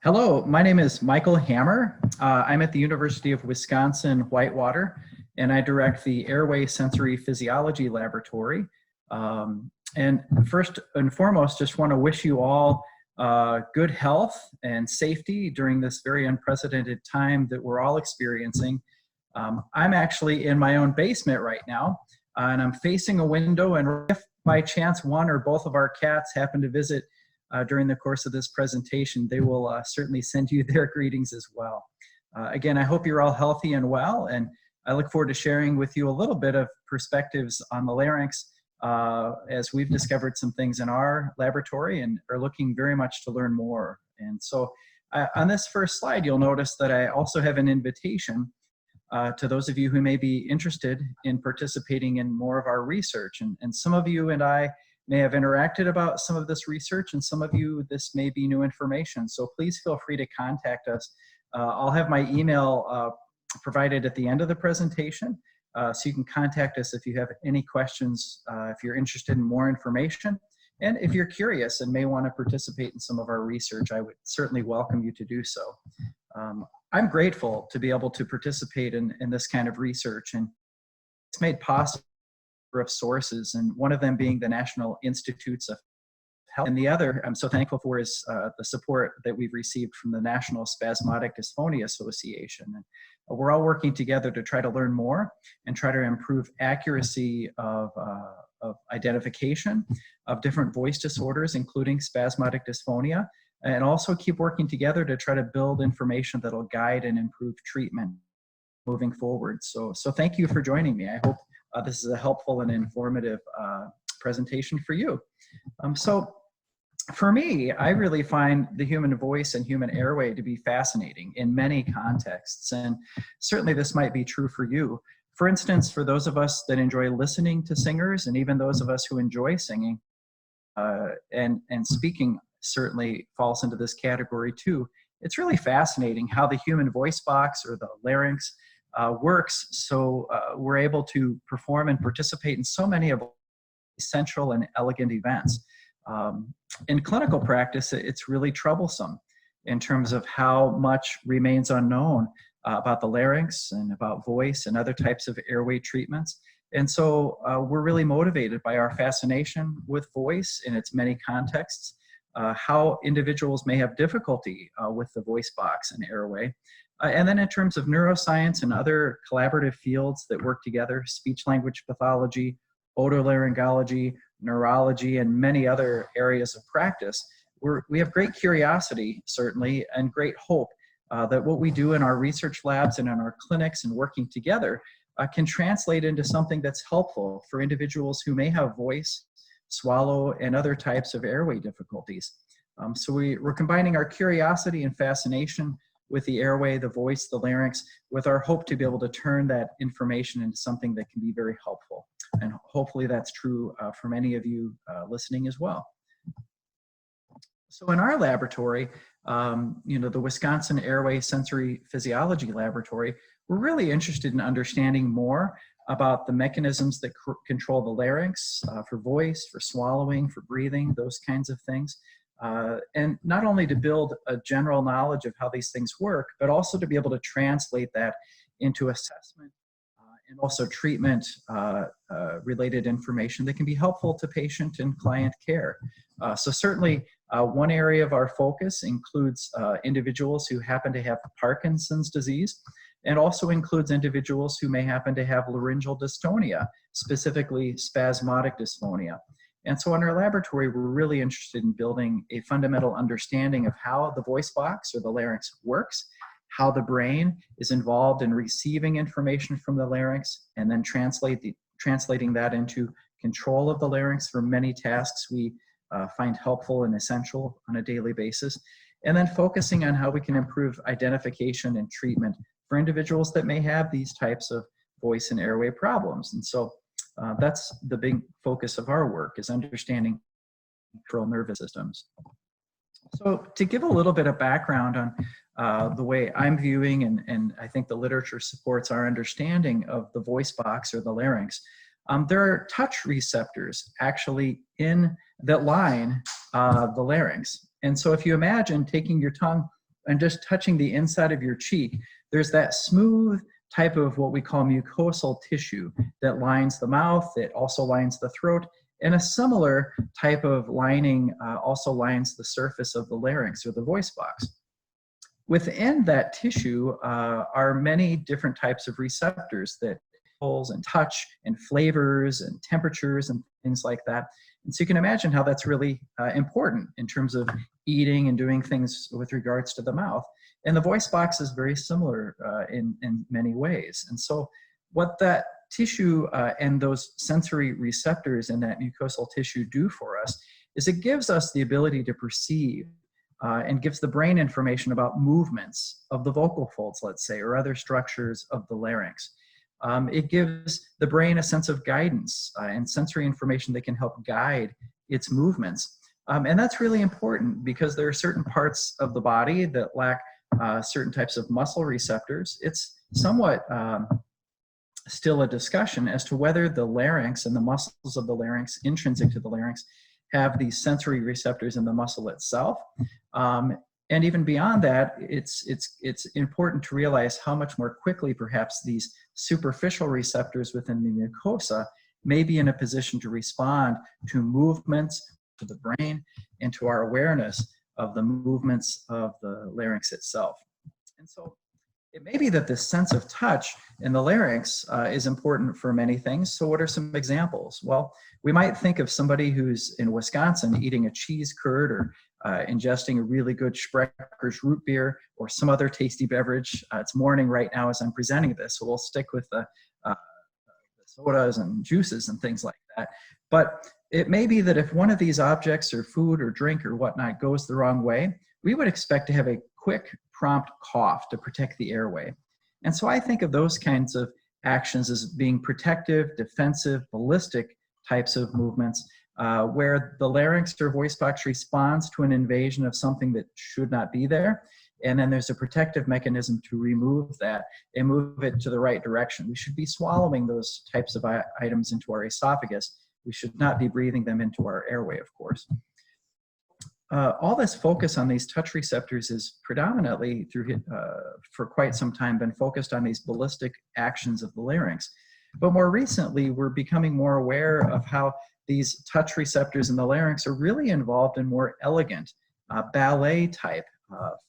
Hello, my name is Michael Hammer. I'm at the University of Wisconsin-Whitewater, and I direct the Airway Sensory Physiology Laboratory. And first and foremost, just want to wish you all good health and safety during this very unprecedented time that we're all experiencing. I'm actually in my own basement right now, and I'm facing a window, and if by chance one or both of our cats happen to visit during the course of this presentation, they will certainly send you their greetings as well. Again, I hope you're all healthy and well, and I look forward to sharing with you a little bit of perspectives on the larynx as we've discovered some things in our laboratory and are looking very much to learn more. And so on this first slide, you'll notice that I also have an invitation to those of you who may be interested in participating in more of our research. And some of you and I may have interacted about some of this research, and some of you, this may be new information. So please feel free to contact us. I'll have my email provided at the end of the presentation, so you can contact us if you have any questions, if you're interested in more information, and if you're curious and may want to participate in some of our research, I would certainly welcome you to do so. I'm grateful to be able to participate in this kind of research, and it's made possible of sources, and one of them being the National Institutes of Health, and the other I'm so thankful for is the support that we've received from the National Spasmodic Dysphonia Association. And we're all working together to try to learn more and try to improve accuracy of identification of different voice disorders, including spasmodic dysphonia, and also keep working together to try to build information that'll guide and improve treatment moving forward. So thank you for joining me. I hope this is a helpful and informative presentation for you. So for me, I really find the human voice and human airway to be fascinating in many contexts, and certainly this might be true for you. For instance, for those of us that enjoy listening to singers, and even those of us who enjoy singing, and speaking certainly falls into this category too, it's really fascinating how the human voice box or the larynx works, so we're able to perform and participate in so many of essential and elegant events. In clinical practice, it's really troublesome in terms of how much remains unknown about the larynx and about voice and other types of airway treatments. And so we're really motivated by our fascination with voice in its many contexts, how individuals may have difficulty with the voice box and airway. And then in terms of neuroscience and other collaborative fields that work together, speech-language pathology, otolaryngology, neurology, and many other areas of practice, we have great curiosity, certainly, and great hope that what we do in our research labs and in our clinics and working together can translate into something that's helpful for individuals who may have voice, swallow, and other types of airway difficulties. So we're combining our curiosity and fascination with the airway, the voice, the larynx, with our hope to be able to turn that information into something that can be very helpful. And hopefully that's true for many of you listening as well. So in our laboratory, the Wisconsin Airway Sensory Physiology Laboratory, we're really interested in understanding more about the mechanisms that control the larynx for voice, for swallowing, for breathing, those kinds of things. And not only to build a general knowledge of how these things work, but also to be able to translate that into assessment and also treatment related information that can be helpful to patient and client care. So certainly one area of our focus includes individuals who happen to have Parkinson's disease, and also includes individuals who may happen to have laryngeal dystonia, specifically spasmodic dysphonia. And so in our laboratory, we're really interested in building a fundamental understanding of how the voice box or the larynx works, how the brain is involved in receiving information from the larynx, and then translating that into control of the larynx for many tasks we find helpful and essential on a daily basis, and then focusing on how we can improve identification and treatment for individuals that may have these types of voice and airway problems. And so that's the big focus of our work, is understanding peripheral nervous systems. So to give a little bit of background on the way I'm viewing, and I think the literature supports our understanding of the voice box or the larynx, there are touch receptors actually that line the larynx. And so if you imagine taking your tongue and just touching the inside of your cheek, there's that smooth type of what we call mucosal tissue that lines the mouth, it also lines the throat, and a similar type of lining also lines the surface of the larynx or the voice box. Within that tissue are many different types of receptors that pulls and touch and flavors and temperatures and things like that. And so you can imagine how that's really important in terms of eating and doing things with regards to the mouth. And the voice box is very similar in many ways. And so what that tissue and those sensory receptors in that mucosal tissue do for us is it gives us the ability to perceive and gives the brain information about movements of the vocal folds, let's say, or other structures of the larynx. It gives the brain a sense of guidance and sensory information that can help guide its movements. And that's really important because there are certain parts of the body that lack certain types of muscle receptors. It's somewhat still a discussion as to whether the larynx and the muscles of the larynx, intrinsic to the larynx, have these sensory receptors in the muscle itself. And even beyond that, it's important to realize how much more quickly perhaps these superficial receptors within the mucosa may be in a position to respond to movements to the brain and to our awareness of the movements of the larynx itself. And so it may be that this sense of touch in the larynx is important for many things. So what are some examples? Well, we might think of somebody who's in Wisconsin eating a cheese curd or ingesting a really good Sprecher's root beer or some other tasty beverage. It's morning right now as I'm presenting this, so we'll stick with the sodas and juices and things like that. But it may be that if one of these objects or food or drink or whatnot goes the wrong way, we would expect to have a quick, prompt cough to protect the airway. And so I think of those kinds of actions as being protective, defensive, ballistic types of movements where the larynx or voice box responds to an invasion of something that should not be there. And then there's a protective mechanism to remove that and move it to the right direction. We should be swallowing those types of items into our esophagus. We should not be breathing them into our airway, of course. All this focus on these touch receptors is predominantly for quite some time been focused on these ballistic actions of the larynx. But more recently, we're becoming more aware of how these touch receptors in the larynx are really involved in more elegant, ballet type,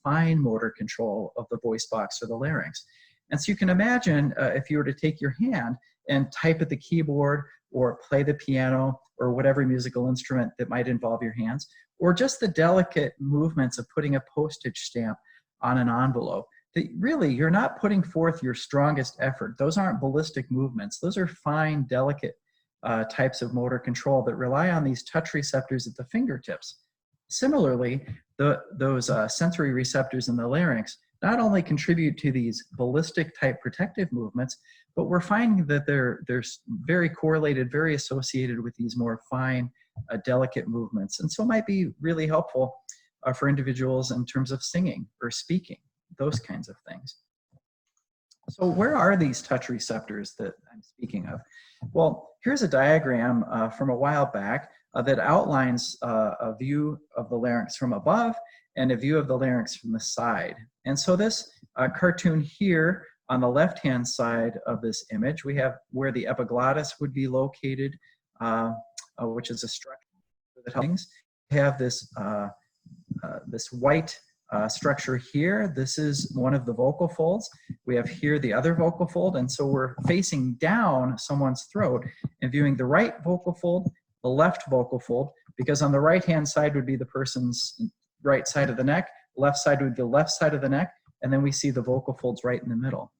fine motor control of the voice box or the larynx. And so you can imagine if you were to take your hand and type at the keyboard or play the piano or whatever musical instrument that might involve your hands, or just the delicate movements of putting a postage stamp on an envelope, that really you're not putting forth your strongest effort. Those aren't ballistic movements. Those are fine, delicate types of motor control that rely on these touch receptors at the fingertips. Similarly, those sensory receptors in the larynx not only contribute to these ballistic type protective movements, but we're finding that they're very correlated, very associated with these more fine, delicate movements. And so might be really helpful for individuals in terms of singing or speaking, those kinds of things. So where are these touch receptors that I'm speaking of? Well, here's a diagram from a while back that outlines a view of the larynx from above and a view of the larynx from the side. And so this cartoon here on the left-hand side of this image, we have where the epiglottis would be located, which is a structure that helps. We have this, this white structure here. This is one of the vocal folds. We have here the other vocal fold, and so we're facing down someone's throat and viewing the right vocal fold, the left vocal fold, because on the right-hand side would be the person's right side of the neck, left side would be the left side of the neck, and then we see the vocal folds right in the middle.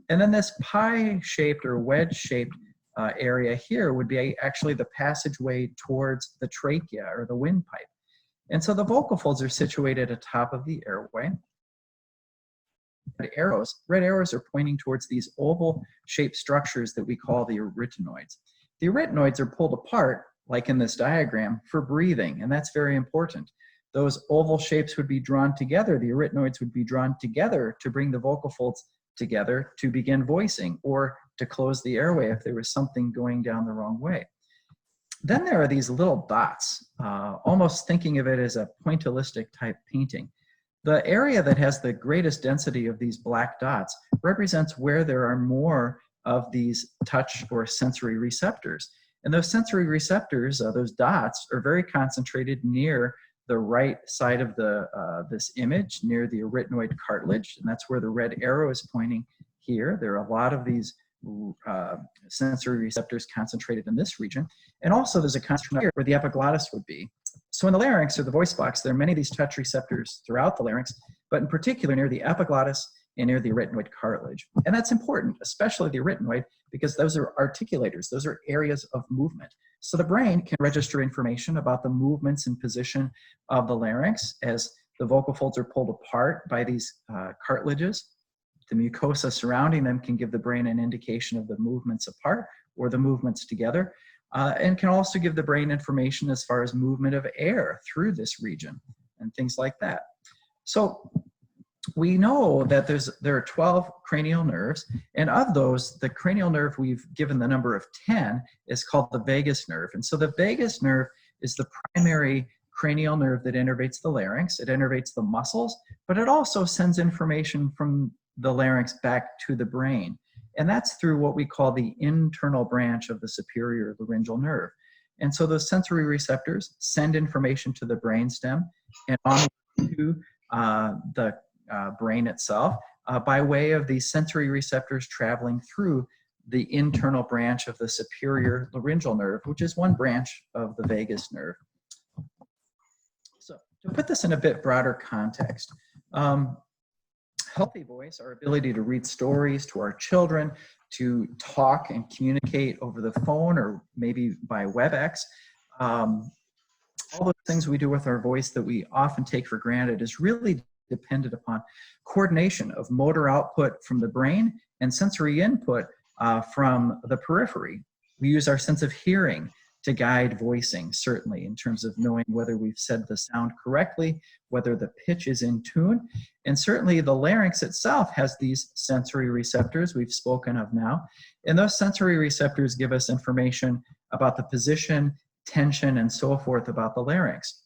And then this pie-shaped or wedge-shaped area here would be actually the passageway towards the trachea or the windpipe. And so the vocal folds are situated atop of the airway. Red arrows are pointing towards these oval-shaped structures that we call the arytenoids. The arytenoids are pulled apart, like in this diagram, for breathing, and that's very important. Those oval shapes would be drawn together, the arytenoids would be drawn together to bring the vocal folds together to begin voicing or to close the airway if there was something going down the wrong way. Then there are these little dots, almost thinking of it as a pointillistic type painting. The area that has the greatest density of these black dots represents where there are more of these touch or sensory receptors. And those sensory receptors, those dots, are very concentrated near the right side of this image, near the arytenoid cartilage, and that's where the red arrow is pointing here. There are a lot of these sensory receptors concentrated in this region. And also there's a concentration here where the epiglottis would be. So in the larynx, or the voice box, there are many of these touch receptors throughout the larynx, but in particular near the epiglottis and near the arytenoid cartilage. And that's important, especially the arytenoid, because those are articulators. Those are areas of movement. So the brain can register information about the movements and position of the larynx as the vocal folds are pulled apart by these cartilages. The mucosa surrounding them can give the brain an indication of the movements apart or the movements together, and can also give the brain information as far as movement of air through this region and things like that. So we know that there are 12 cranial nerves, and of those, the cranial nerve we've given the number of 10 is called the vagus nerve. And so the vagus nerve is the primary cranial nerve that innervates the larynx. It innervates the muscles, but it also sends information from the larynx back to the brain. And that's through what we call the internal branch of the superior laryngeal nerve. And so those sensory receptors send information to the brainstem and on to the brain itself by way of these sensory receptors traveling through the internal branch of the superior laryngeal nerve, which is one branch of the vagus nerve. So to put this in a bit broader context, healthy voice, our ability to read stories to our children, to talk and communicate over the phone or maybe by WebEx, all those things we do with our voice that we often take for granted is really dependent upon coordination of motor output from the brain and sensory input from the periphery. We use our sense of hearing to guide voicing, certainly, in terms of knowing whether we've said the sound correctly, whether the pitch is in tune. And certainly the larynx itself has these sensory receptors we've spoken of now. And those sensory receptors give us information about the position, tension, and so forth about the larynx.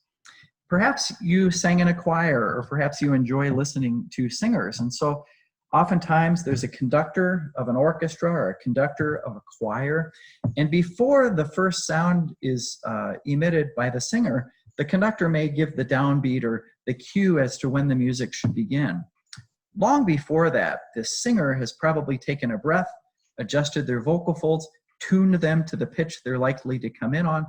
Perhaps you sang in a choir, or perhaps you enjoy listening to singers. And so oftentimes there's a conductor of an orchestra or a conductor of a choir. And before the first sound is emitted by the singer, the conductor may give the downbeat or the cue as to when the music should begin. Long before that, the singer has probably taken a breath, adjusted their vocal folds, tuned them to the pitch they're likely to come in on,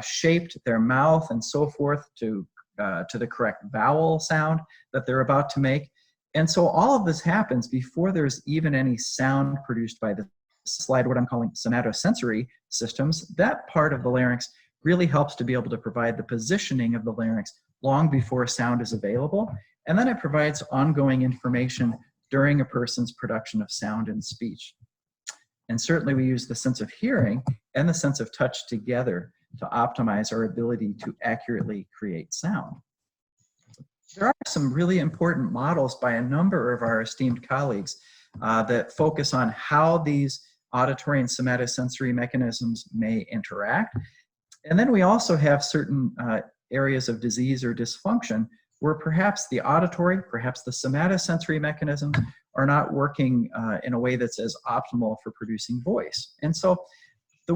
shaped their mouth and so forth to the correct vowel sound that they're about to make. And so all of this happens before there's even any sound produced by the slide, what I'm calling somatosensory systems. That part of the larynx really helps to be able to provide the positioning of the larynx long before sound is available. And then it provides ongoing information during a person's production of sound and speech. And certainly we use the sense of hearing and the sense of touch together to optimize our ability to accurately create sound. There are some really important models by a number of our esteemed colleagues that focus on how these auditory and somatosensory mechanisms may interact. And then we also have certain areas of disease or dysfunction where perhaps the auditory, perhaps the somatosensory mechanisms are not working in a way that's as optimal for producing voice. And so the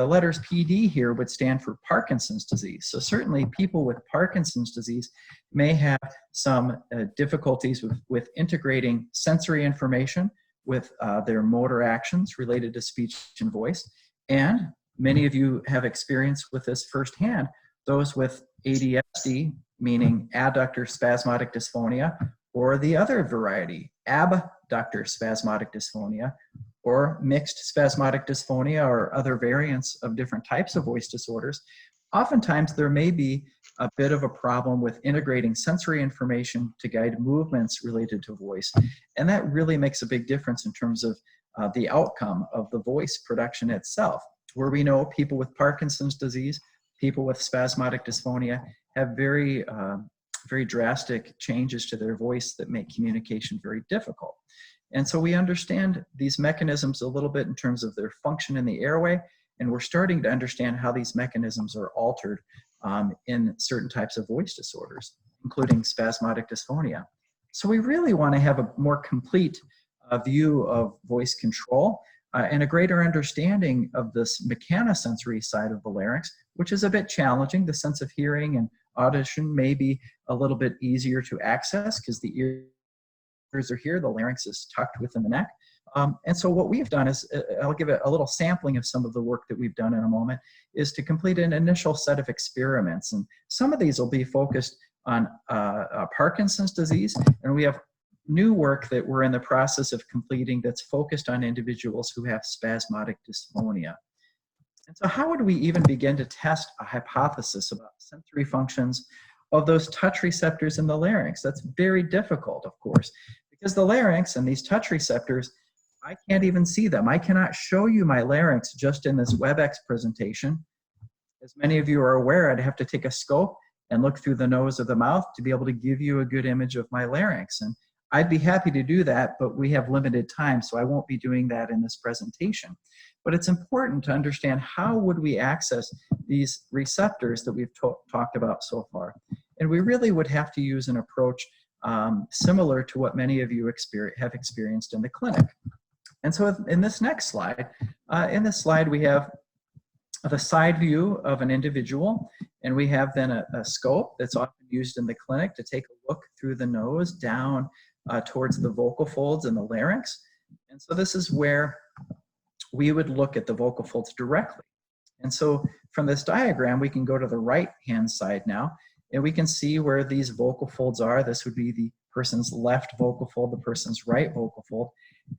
letters PD here would stand for Parkinson's disease. So certainly people with Parkinson's disease may have some difficulties with integrating sensory information with their motor actions related to speech and voice. And many of you have experience with this firsthand. Those with ADSD, meaning adductor spasmodic dysphonia, or the other variety, abductor spasmodic dysphonia, or mixed spasmodic dysphonia, or other variants of different types of voice disorders. Oftentimes there may be a bit of a problem with integrating sensory information to guide movements related to voice. And that really makes a big difference in terms of the outcome of the voice production itself, where we know people with Parkinson's disease, people with spasmodic dysphonia have very drastic changes to their voice that make communication very difficult. And so we understand these mechanisms a little bit in terms of their function in the airway, and we're starting to understand how these mechanisms are altered in certain types of voice disorders. including spasmodic dysphonia. So we really want to have a more complete view of voice control and a greater understanding of this mechanosensory side of the larynx, which is a bit challenging. The sense of hearing and audition may be a little bit easier to access because the ears are here, the larynx is tucked within the neck. And so what we've done is, I'll give a little sampling of some of the work that we've done in a moment, is to complete an initial set of experiments. And some of these will be focused on Parkinson's disease, and we have new work that we're in the process of completing that's focused on individuals who have spasmodic dysphonia. And so how would we even begin to test a hypothesis about sensory functions of those touch receptors in the larynx? That's very difficult, of course, because the larynx and these touch receptors, I can't even see them. I cannot show you my larynx just in this WebEx presentation. As many of you are aware, I'd have to take a scope and look through the nose or the mouth to be able to give you a good image of my larynx. And I'd be happy to do that, but we have limited time, so I won't be doing that in this presentation. But it's important to understand how would we access these receptors that we've talked about so far. And we really would have to use an approach similar to what many of you have experienced in the clinic. And so in this next slide, we have the side view of an individual, and we have then a scope that's often used in the clinic to take a look through the nose down towards the vocal folds and the larynx. And so this is where we would look at the vocal folds directly. And so from this diagram, we can go to the right-hand side now, and we can see where these vocal folds are. This would be the person's left vocal fold, the person's right vocal fold.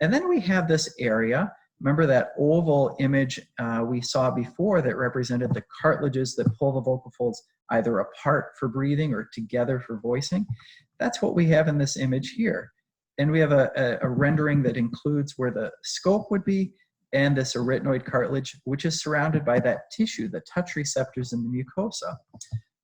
And then we have this area. Remember that oval image we saw before that represented the cartilages that pull the vocal folds either apart for breathing or together for voicing? That's what we have in this image here. And we have a rendering that includes where the scope would be and this arytenoid cartilage, which is surrounded by that tissue, the touch receptors in the mucosa.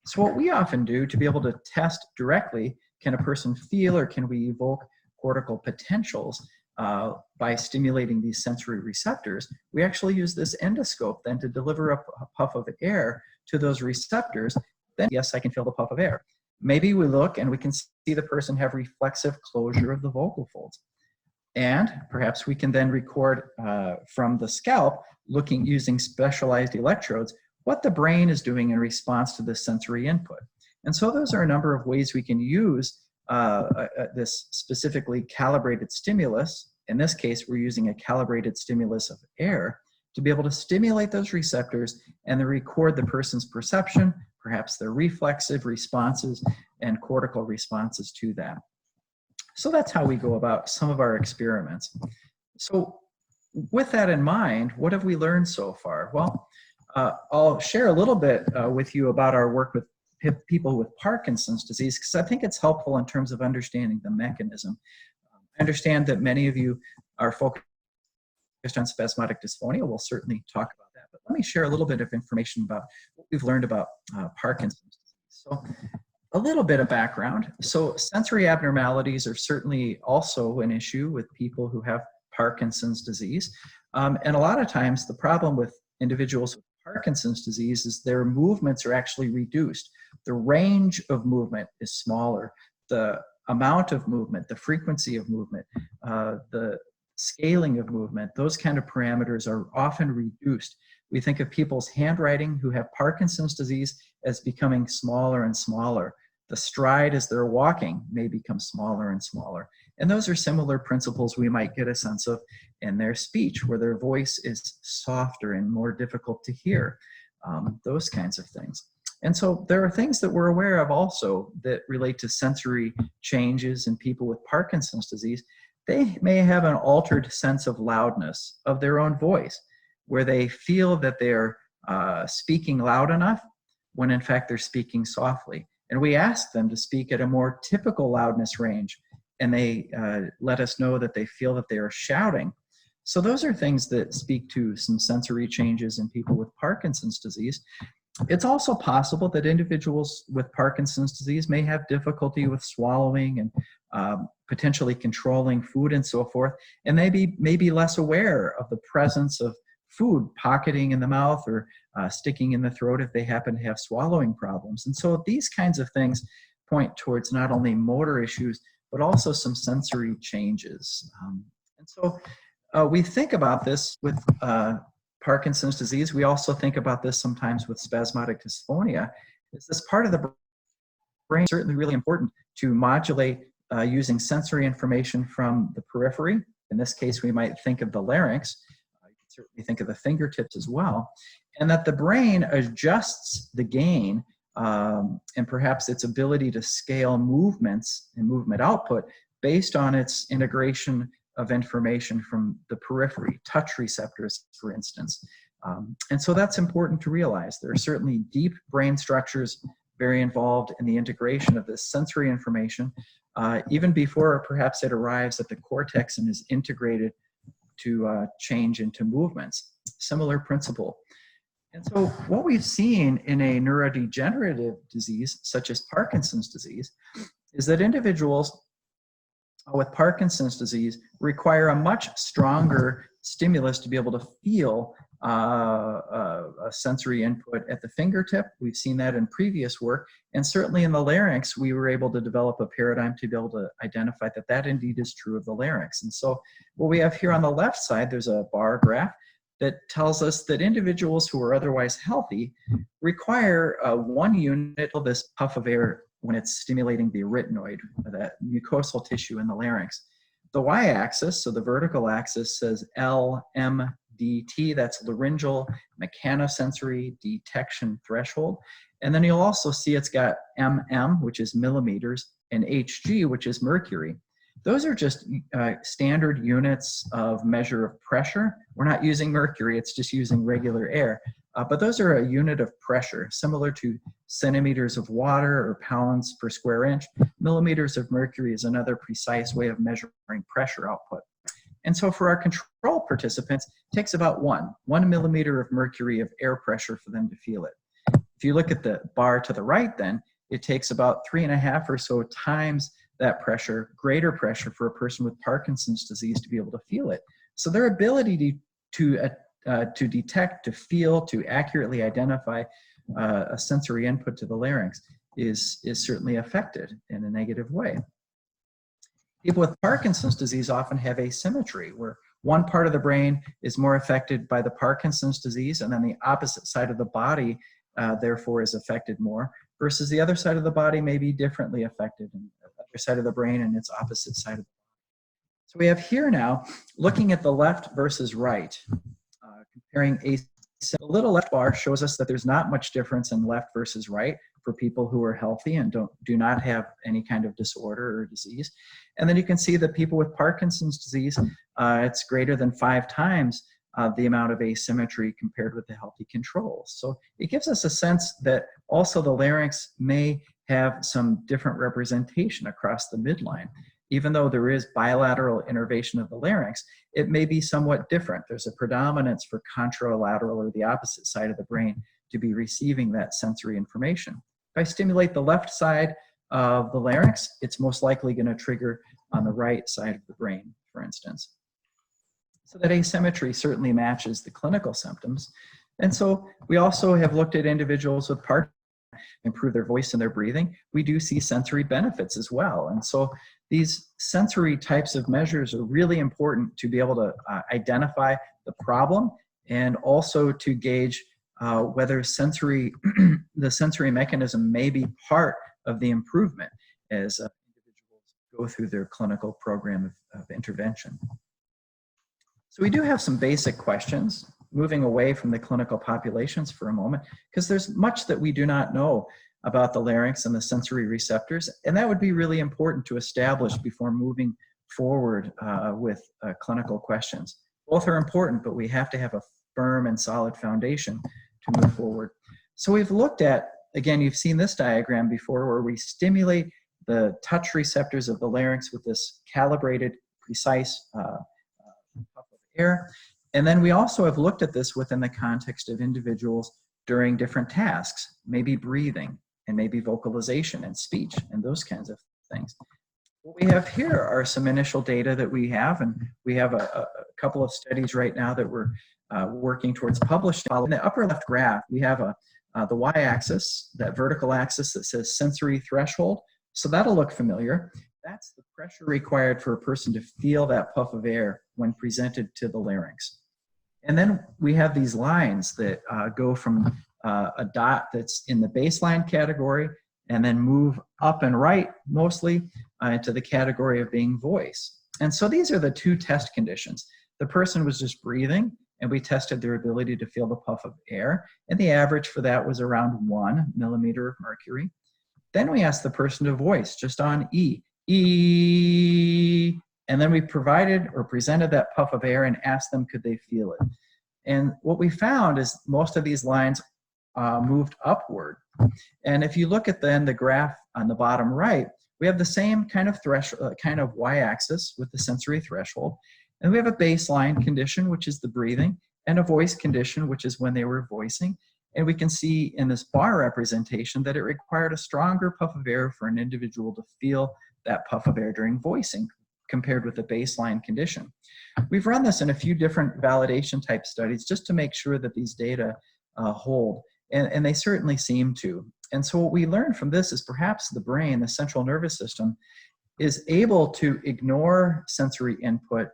So what we often do to be able to test directly, can a person feel or can we evoke cortical potentials by stimulating these sensory receptors, we actually use this endoscope then to deliver a puff of air to those receptors. Then yes, I can feel the puff of air. Maybe we look and we can see the person have reflexive closure of the vocal folds. And perhaps we can then record from the scalp, using specialized electrodes, what the brain is doing in response to this sensory input. And so those are a number of ways we can use this specifically calibrated stimulus. In this case, we're using a calibrated stimulus of air to be able to stimulate those receptors and then record the person's perception, perhaps their reflexive responses and cortical responses to that. So that's how we go about some of our experiments. So with that in mind, what have we learned so far? Well, I'll share a little bit with you about our work with people with Parkinson's disease, because I think it's helpful in terms of understanding the mechanism. I understand that many of you are focused on spasmodic dysphonia. We'll certainly talk about that, but let me share a little bit of information about what we've learned about Parkinson's disease. So a little bit of background. So sensory abnormalities are certainly also an issue with people who have Parkinson's disease. And a lot of times the problem with individuals with Parkinson's disease is their movements are actually reduced. The range of movement is smaller. The amount of movement, the frequency of movement, the scaling of movement, those kind of parameters are often reduced. We think of people's handwriting who have Parkinson's disease as becoming smaller and smaller. The stride as they're walking may become smaller and smaller. And those are similar principles we might get a sense of in their speech, where their voice is softer and more difficult to hear, those kinds of things. And so there are things that we're aware of also that relate to sensory changes in people with Parkinson's disease. They may have an altered sense of loudness of their own voice, where they feel that they're speaking loud enough when in fact they're speaking softly. And we ask them to speak at a more typical loudness range, and they let us know that they feel that they are shouting. So those are things that speak to some sensory changes in people with Parkinson's disease. It's also possible that individuals with Parkinson's disease may have difficulty with swallowing and potentially controlling food and so forth, and may be less aware of the presence of food pocketing in the mouth or sticking in the throat if they happen to have swallowing problems. And so these kinds of things point towards not only motor issues, but also some sensory changes. And so we think about this with Parkinson's disease. We also think about this sometimes with spasmodic dysphonia. Is this part of the brain certainly really important to modulate using sensory information from the periphery? In this case, we might think of the larynx. You can certainly think of the fingertips as well. And that the brain adjusts the gain and perhaps its ability to scale movements and movement output based on its integration of information from the periphery, touch receptors, for instance. And so that's important to realize. There are certainly deep brain structures very involved in the integration of this sensory information, even before perhaps it arrives at the cortex and is integrated to change into movements. Similar principle. And so what we've seen in a neurodegenerative disease, such as Parkinson's disease, is that individuals with Parkinson's disease require a much stronger stimulus to be able to feel a sensory input at the fingertip. We've seen that in previous work, and certainly in the larynx, we were able to develop a paradigm to be able to identify that that indeed is true of the larynx. And so what we have here on the left side, there's a bar graph that tells us that individuals who are otherwise healthy require 1 unit of this puff of air when it's stimulating the arytenoid, that mucosal tissue in the larynx. The y-axis, so the vertical axis, says LMDT, that's laryngeal mechanosensory detection threshold. And then you'll also see it's got MM, which is millimeters, and Hg, which is mercury. Those are just standard units of measure of pressure. We're not using mercury, it's just using regular air. But those are a unit of pressure, similar to centimeters of water or pounds per square inch. Millimeters of mercury is another precise way of measuring pressure output. And so for our control participants, it takes about 1 millimeter of mercury of air pressure for them to feel it. If you look at the bar to the right then, it takes about 3.5 or so times that pressure, greater pressure for a person with Parkinson's disease to be able to feel it. So their ability to detect, to feel, to accurately identify a sensory input to the larynx is certainly affected in a negative way. People with Parkinson's disease often have asymmetry, where one part of the brain is more affected by the Parkinson's disease, and then the opposite side of the body, therefore, is affected more, versus the other side of the body may be differently affected, and the other side of the brain and its opposite side of the body. So we have here now, looking at the left versus right, comparing the little left bar shows us that there's not much difference in left versus right for people who are healthy and do not have any kind of disorder or disease. And then you can see that people with Parkinson's disease, it's greater than 5 times the amount of asymmetry compared with the healthy controls. So it gives us a sense that also the larynx may have some different representation across the midline. Even though there is bilateral innervation of the larynx, it may be somewhat different. There's a predominance for contralateral, or the opposite side of the brain, to be receiving that sensory information. If I stimulate the left side of the larynx, it's most likely going to trigger on the right side of the brain, for instance. So that asymmetry certainly matches the clinical symptoms. And so we also have looked at individuals with Parkinson's improve their voice and their breathing. We do see sensory benefits as well. And so these sensory types of measures are really important to be able to identify the problem, and also to gauge whether the sensory mechanism may be part of the improvement as individuals go through their clinical program of intervention. So we do have some basic questions, moving away from the clinical populations for a moment, because there's much that we do not know about the larynx and the sensory receptors, and that would be really important to establish before moving forward with clinical questions. Both are important, but we have to have a firm and solid foundation to move forward. So we've looked at, again, you've seen this diagram before, where we stimulate the touch receptors of the larynx with this calibrated, precise puff of air. And then we also have looked at this within the context of individuals during different tasks, maybe breathing, and maybe vocalization and speech, and those kinds of things. What we have here are some initial data that we have, and we have a couple of studies right now that we're working towards publishing. In the upper left graph, we have the y-axis, that vertical axis that says sensory threshold, So that'll look familiar. That's the pressure required for a person to feel that puff of air when presented to the larynx. And then we have these lines that go from a dot that's in the baseline category and then move up and right mostly into the category of being voice. And so these are the two test conditions. The person was just breathing, and we tested their ability to feel the puff of air, and the average for that was around 1 millimeter of mercury. Then we asked the person to voice just on E, and then we provided or presented that puff of air and asked them could they feel it. And what we found is most of these lines moved upward. And if you look at then the graph on the bottom right, we have the same kind of threshold, kind of y-axis with the sensory threshold. And we have a baseline condition, which is the breathing, and a voice condition, which is when they were voicing. And we can see in this bar representation that it required a stronger puff of air for an individual to feel that puff of air during voicing compared with the baseline condition. We've run this in a few different validation type studies just to make sure that these data hold, and they certainly seem to. And so what we learned from this is perhaps the brain, the central nervous system, is able to ignore sensory input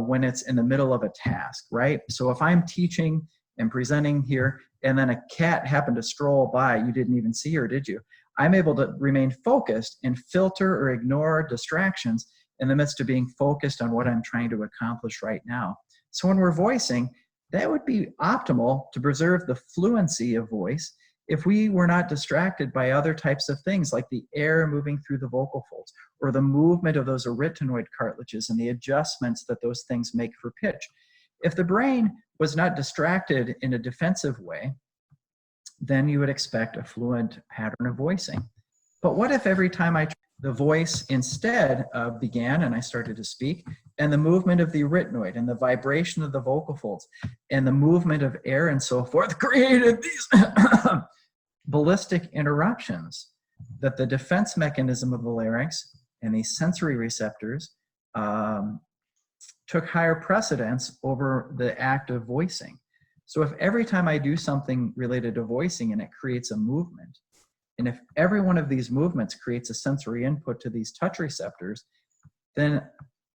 when it's in the middle of a task, right? So if I'm teaching and presenting here, and then a cat happened to stroll by, you didn't even see her, did you? I'm able to remain focused and filter or ignore distractions in the midst of being focused on what I'm trying to accomplish right now. So when we're voicing, that would be optimal to preserve the fluency of voice if we were not distracted by other types of things like the air moving through the vocal folds or the movement of those arytenoid cartilages and the adjustments that those things make for pitch. If the brain was not distracted in a defensive way, then you would expect a fluent pattern of voicing. But what if every time the voice instead began and I started to speak, and the movement of the arytenoid and the vibration of the vocal folds and the movement of air and so forth created these ballistic interruptions that the defense mechanism of the larynx and these sensory receptors took higher precedence over the act of voicing. So if every time I do something related to voicing and it creates a movement, and if every one of these movements creates a sensory input to these touch receptors, then,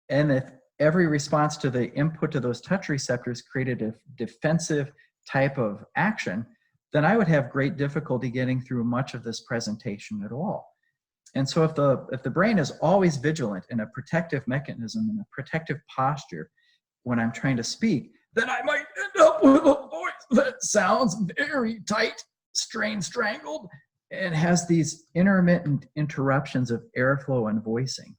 and if every response to the input to those touch receptors created a defensive type of action, then I would have great difficulty getting through much of this presentation at all. And so if the brain is always vigilant in a protective mechanism, in a protective posture when I'm trying to speak, then I might end up with a voice that sounds very tight, strained, strangled, and has these intermittent interruptions of airflow and voicing.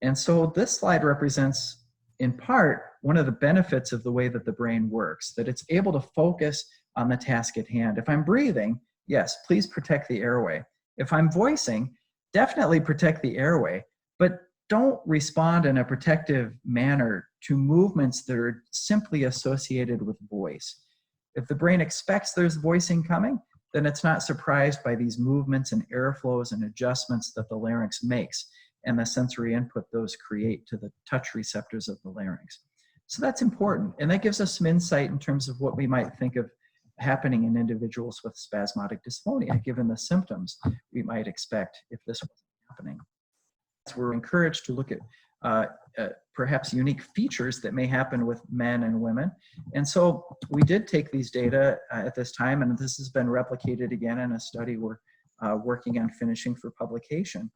And so this slide represents, in part, one of the benefits of the way that the brain works, that it's able to focus on the task at hand. If I'm breathing, yes, please protect the airway. If I'm voicing, definitely protect the airway, but don't respond in a protective manner to movements that are simply associated with voice. If the brain expects there's voicing coming, then it's not surprised by these movements and airflows and adjustments that the larynx makes and the sensory input those create to the touch receptors of the larynx. So that's important, and that gives us some insight in terms of what we might think of happening in individuals with spasmodic dysphonia, given the symptoms we might expect if this was happening. So we're encouraged to look at perhaps unique features that may happen with men and women. And so we did take these data at this time, and this has been replicated again in a study we're working on finishing for publication.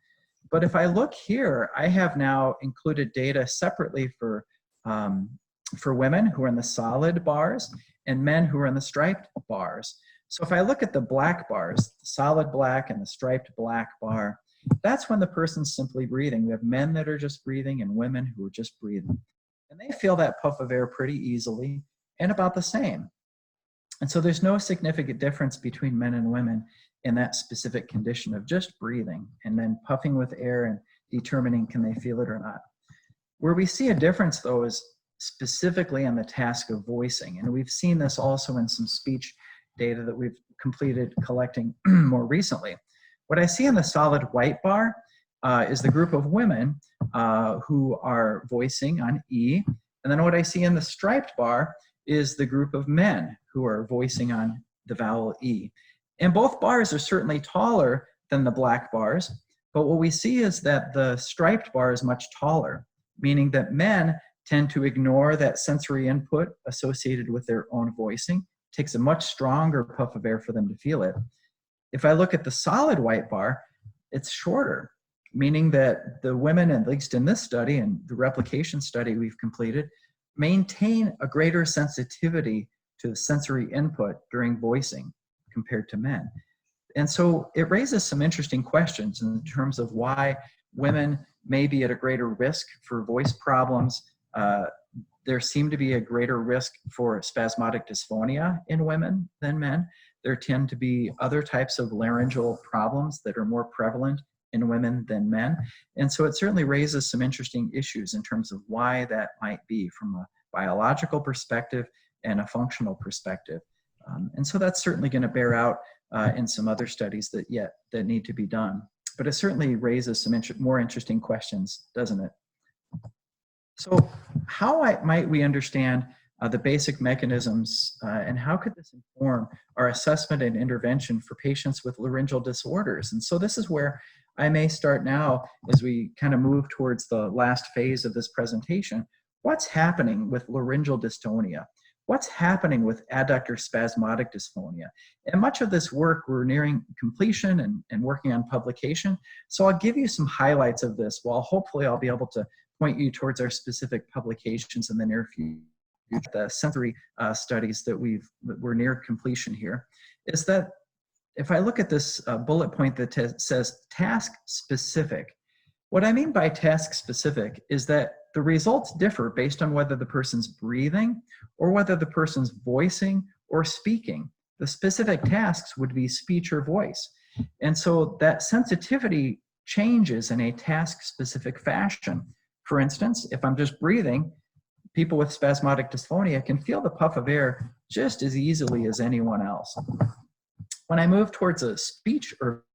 But if I look here, I have now included data separately for women who are in the solid bars and men who are in the striped bars. So if I look at the black bars, the solid black and the striped black bar, that's when the person's simply breathing. We have men that are just breathing and women who are just breathing. And they feel that puff of air pretty easily and about the same. And so there's no significant difference between men and women in that specific condition of just breathing and then puffing with air and determining can they feel it or not. Where we see a difference though is specifically on the task of voicing. And we've seen this also in some speech data that we've completed collecting more recently. What I see in the solid white bar is the group of women who are voicing on E. And then what I see in the striped bar is the group of men who are voicing on the vowel E. And both bars are certainly taller than the black bars, But what we see is that the striped bar is much taller, meaning that men tend to ignore that sensory input associated with their own voicing. It takes a much stronger puff of air for them to feel it. If I look at the solid white bar, it's shorter, meaning that the women, at least in this study and the replication study we've completed, maintain a greater sensitivity to the sensory input during voicing compared to men. And so it raises some interesting questions in terms of why women may be at a greater risk for voice problems. There seem to be a greater risk for spasmodic dysphonia in women than men. There tend to be other types of laryngeal problems that are more prevalent in women than men. And so it certainly raises some interesting issues in terms of why that might be from a biological perspective and a functional perspective. And so that's certainly going to bear out in some other studies that need to be done. But it certainly raises some more interesting questions, doesn't it? So how might we understand the basic mechanisms and how could this inform our assessment and intervention for patients with laryngeal disorders? And so this is where I may start now as we kind of move towards the last phase of this presentation. What's happening with laryngeal dystonia? What's happening with adductor spasmodic dysphonia? And much of this work, we're nearing completion and working on publication. So I'll give you some highlights of this while hopefully I'll be able to point you towards our specific publications in the near future. The sensory studies that we're near completion here is that if I look at this bullet point that says task specific, what I mean by task specific is that the results differ based on whether the person's breathing or whether the person's voicing or speaking. The specific tasks would be speech or voice. And so that sensitivity changes in a task specific fashion. For instance, if I'm just breathing, people with spasmodic dysphonia can feel the puff of air just as easily as anyone else. When I move towards a speech or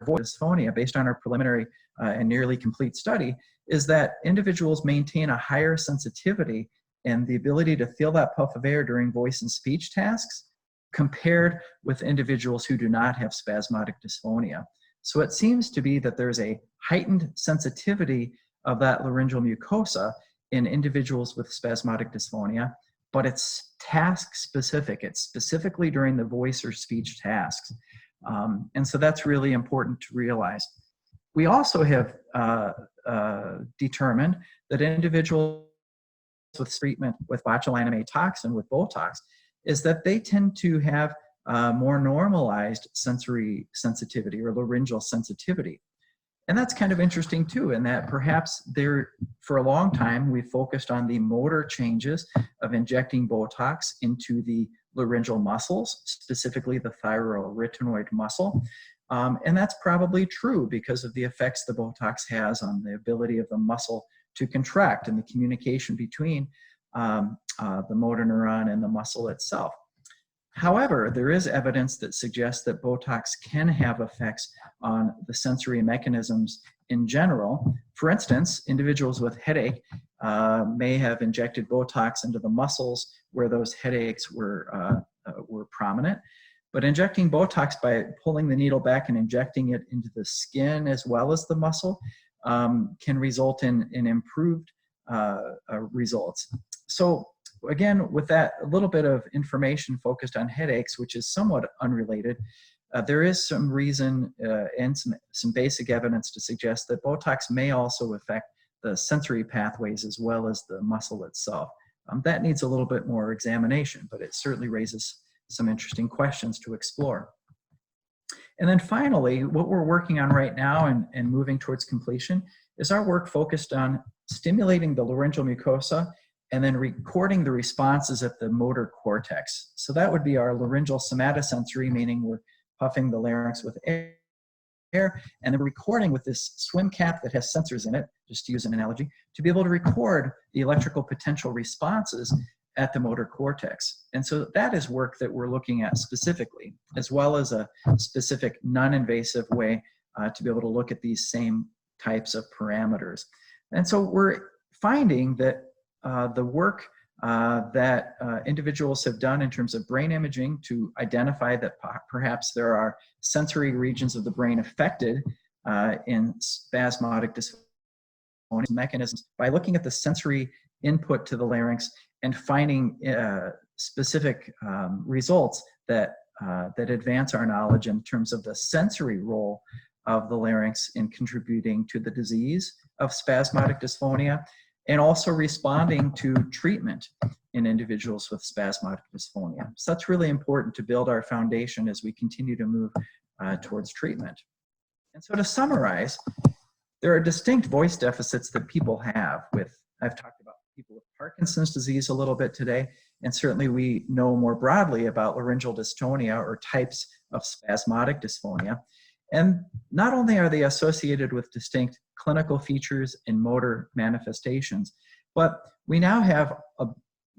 voice dysphonia, based on our preliminary and nearly complete study, is that individuals maintain a higher sensitivity and the ability to feel that puff of air during voice and speech tasks compared with individuals who do not have spasmodic dysphonia. So it seems to be that there's a heightened sensitivity of that laryngeal mucosa in individuals with spasmodic dysphonia, but it's task specific. It's specifically during the voice or speech tasks. And so that's really important to realize. We also have determined that individuals with treatment with botulinum A toxin, with Botox, is that they tend to have more normalized sensory sensitivity or laryngeal sensitivity. And that's kind of interesting too, in that perhaps for a long time, we focused on the motor changes of injecting Botox into the laryngeal muscles, specifically the thyroarytenoid muscle. And that's probably true because of the effects the Botox has on the ability of the muscle to contract and the communication between the motor neuron and the muscle itself. However, there is evidence that suggests that Botox can have effects on the sensory mechanisms in general. For instance, individuals with headache may have injected Botox into the muscles where those headaches were prominent. But injecting Botox by pulling the needle back and injecting it into the skin as well as the muscle can result in improved results. So again, with that a little bit of information focused on headaches, which is somewhat unrelated, there is some reason and some basic evidence to suggest that Botox may also affect the sensory pathways as well as the muscle itself. That needs a little bit more examination, but it certainly raises some interesting questions to explore. And then finally, what we're working on right now and moving towards completion is our work focused on stimulating the laryngeal mucosa and then recording the responses at the motor cortex. So that would be our laryngeal somatosensory, meaning we're puffing the larynx with air, and then recording with this swim cap that has sensors in it, just to use an analogy, to be able to record the electrical potential responses at the motor cortex. And so that is work that we're looking at specifically, as well as a specific non-invasive way to be able to look at these same types of parameters. And so we're finding that the work that individuals have done in terms of brain imaging to identify that perhaps there are sensory regions of the brain affected in spasmodic dysphonia mechanisms by looking at the sensory input to the larynx and finding specific results that advance our knowledge in terms of the sensory role of the larynx in contributing to the disease of spasmodic dysphonia, and also responding to treatment in individuals with spasmodic dysphonia. So that's really important to build our foundation as we continue to move towards treatment. And so to summarize, there are distinct voice deficits that people have with, I've talked about people with Parkinson's disease a little bit today, and certainly we know more broadly about laryngeal dystonia or types of spasmodic dysphonia. And not only are they associated with distinct clinical features and motor manifestations, but we now have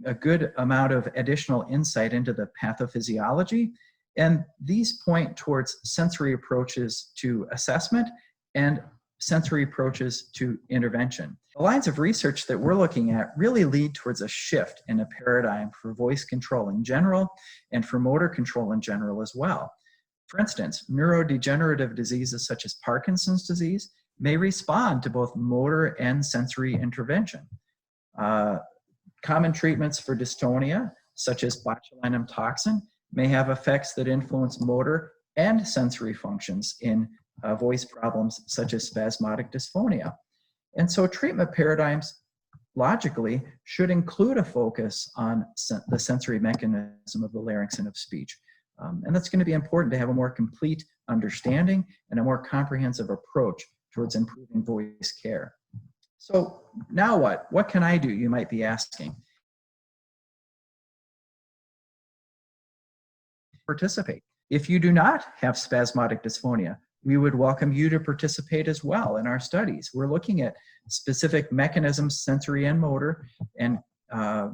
a good amount of additional insight into the pathophysiology, and these point towards sensory approaches to assessment and sensory approaches to intervention. The lines of research that we're looking at really lead towards a shift in a paradigm for voice control in general and for motor control in general as well. For instance, neurodegenerative diseases such as Parkinson's disease may respond to both motor and sensory intervention. Common treatments for dystonia, such as botulinum toxin, may have effects that influence motor and sensory functions in voice problems such as spasmodic dysphonia. And so treatment paradigms, logically, should include a focus on the sensory mechanism of the larynx and of speech. And that's going to be important to have a more complete understanding and a more comprehensive approach towards improving voice care. So now what? What can I do, you might be asking? Participate. If you do not have spasmodic dysphonia, we would welcome you to participate as well in our studies. We're looking at specific mechanisms, sensory and motor, and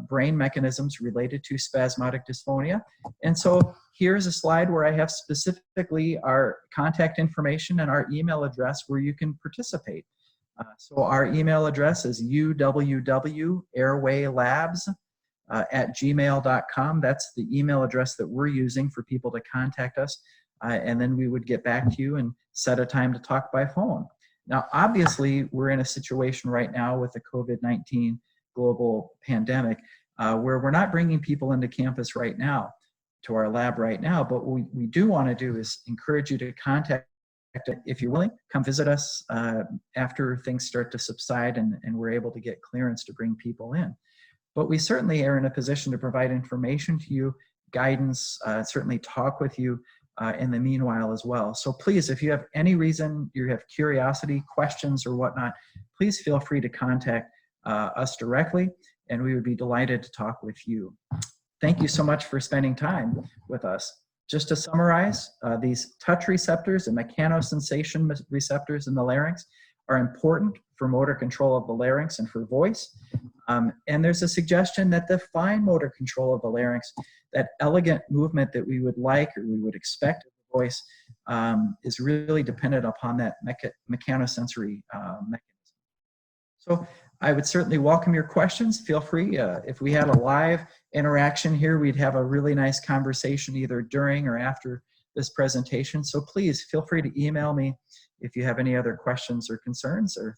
brain mechanisms related to spasmodic dysphonia. And so here's a slide where I have specifically our contact information and our email address where you can participate. So our email address is uwwayrwaylabs@gmail.com. That's the email address that we're using for people to contact us. And then we would get back to you and set a time to talk by phone. Now, obviously, we're in a situation right now with the COVID-19 global pandemic where we're not bringing people into campus right now, to our lab right now, but what we do want to do is encourage you to contact, if you're willing, come visit us after things start to subside and we're able to get clearance to bring people in. But we certainly are in a position to provide information to you, guidance, certainly talk with you in the meanwhile as well. So please, if you have any reason, you have curiosity, questions or whatnot, please feel free to contact us directly, and we would be delighted to talk with you. Thank you so much for spending time with us. Just to summarize, these touch receptors and mechanosensation receptors in the larynx are important for motor control of the larynx and for voice. And there's a suggestion that the fine motor control of the larynx, that elegant movement that we would like or we would expect of the voice, is really dependent upon that mechanosensory mechanism. So I would certainly welcome your questions. Feel free. If we had a live interaction here, we'd have a really nice conversation either during or after this presentation. So please feel free to email me if you have any other questions or concerns or